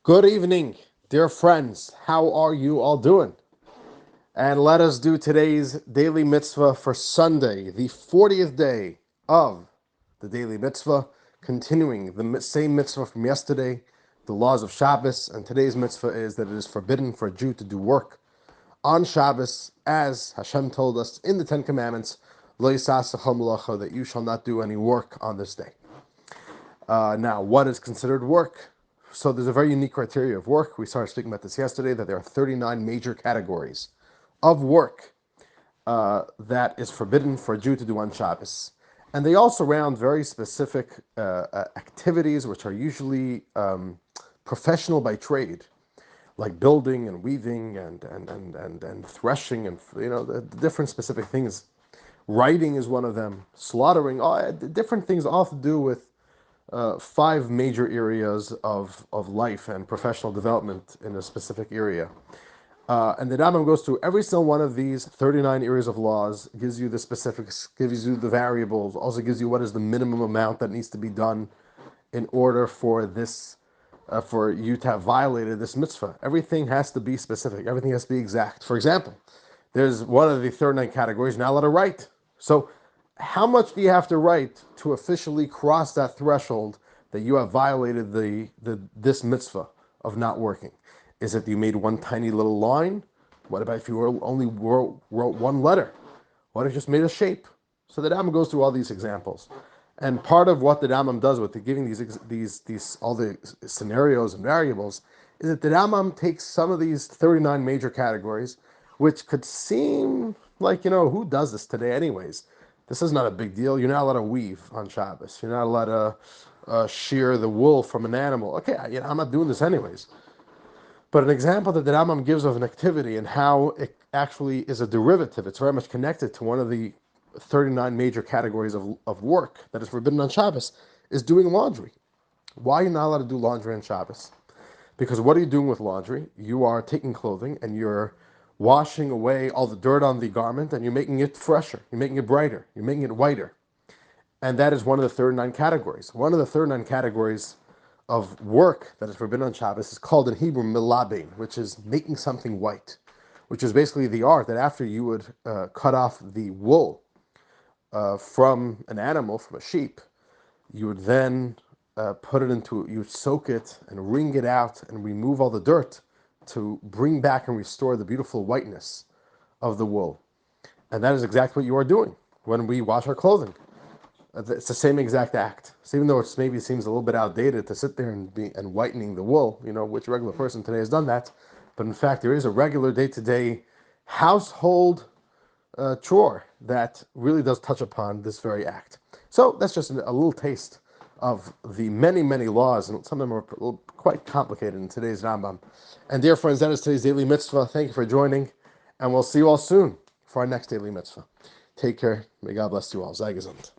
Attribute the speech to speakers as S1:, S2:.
S1: Good evening, dear friends. How are you all doing? And let us do today's Daily Mitzvah for Sunday, the 40th day of the Daily Mitzvah, continuing the same mitzvah from yesterday, the laws of Shabbos. And today's mitzvah is that it is forbidden for a Jew to do work on Shabbos, as Hashem told us in the Ten Commandments, Lo yisasachol melacha, that you shall not do any work on this day. Now, what is considered work? So there's a very unique criteria of work. We started speaking about this yesterday, that there are 39 major categories of work that is forbidden for a Jew to do on Shabbos. And they all surround very specific activities, which are usually professional by trade, like building and weaving and threshing and the different specific things. Writing is one of them. Slaughtering, all different things, all to do with five major areas of life and professional development in a specific area. And the Rambam goes through every single one of these 39 areas of laws, gives you the specifics, gives you the variables, also gives you what is the minimum amount that needs to be done in order for this, for you to have violated this mitzvah. Everything has to be specific. Everything has to be exact. For example, there's one of the 39 categories, not allowed to write. So how much do you have to write to officially cross that threshold that you have violated this mitzvah of not working? Is it you made one tiny little line? What about if you only wrote one letter? What if you just made a shape? So the Rambam goes through all these examples, and part of what the Rambam does with giving these all the scenarios and variables is that the Rambam takes some of these 39 major categories, which could seem like, who does this today anyways? This is not a big deal. You're not allowed to weave on Shabbos. You're not allowed to shear the wool from an animal. Okay, I'm not doing this anyways. But an example that the Rambam gives of an activity and how it actually is a derivative, it's very much connected to one of the 39 major categories of work that is forbidden on Shabbos, is doing laundry. Why are you not allowed to do laundry on Shabbos? Because what are you doing with laundry? You are taking clothing and you're washing away all the dirt on the garment and you're making it fresher, you're making it brighter, you're making it whiter. And that is one of the 39 categories. One of the 39 categories of work that is forbidden on Shabbos is called in Hebrew milabin, which is making something white, which is basically the art that after you would cut off the wool from an animal, from a sheep, you would then you would soak it and wring it out and remove all the dirt to bring back and restore the beautiful whiteness of the wool. And that is exactly what you are doing when we wash our clothing. It's the same exact act. So even though it maybe seems a little bit outdated to sit there and whitening the wool, which regular person today has done that, but in fact there is a regular day-to-day household chore that really does touch upon this very act. So that's just a little taste of the many, many laws, and some of them are quite complicated in today's Rambam. And dear friends, that is today's Daily Mitzvah. Thank you for joining, and we'll see you all soon for our next Daily Mitzvah. Take care. May God bless you all. Sei gesund.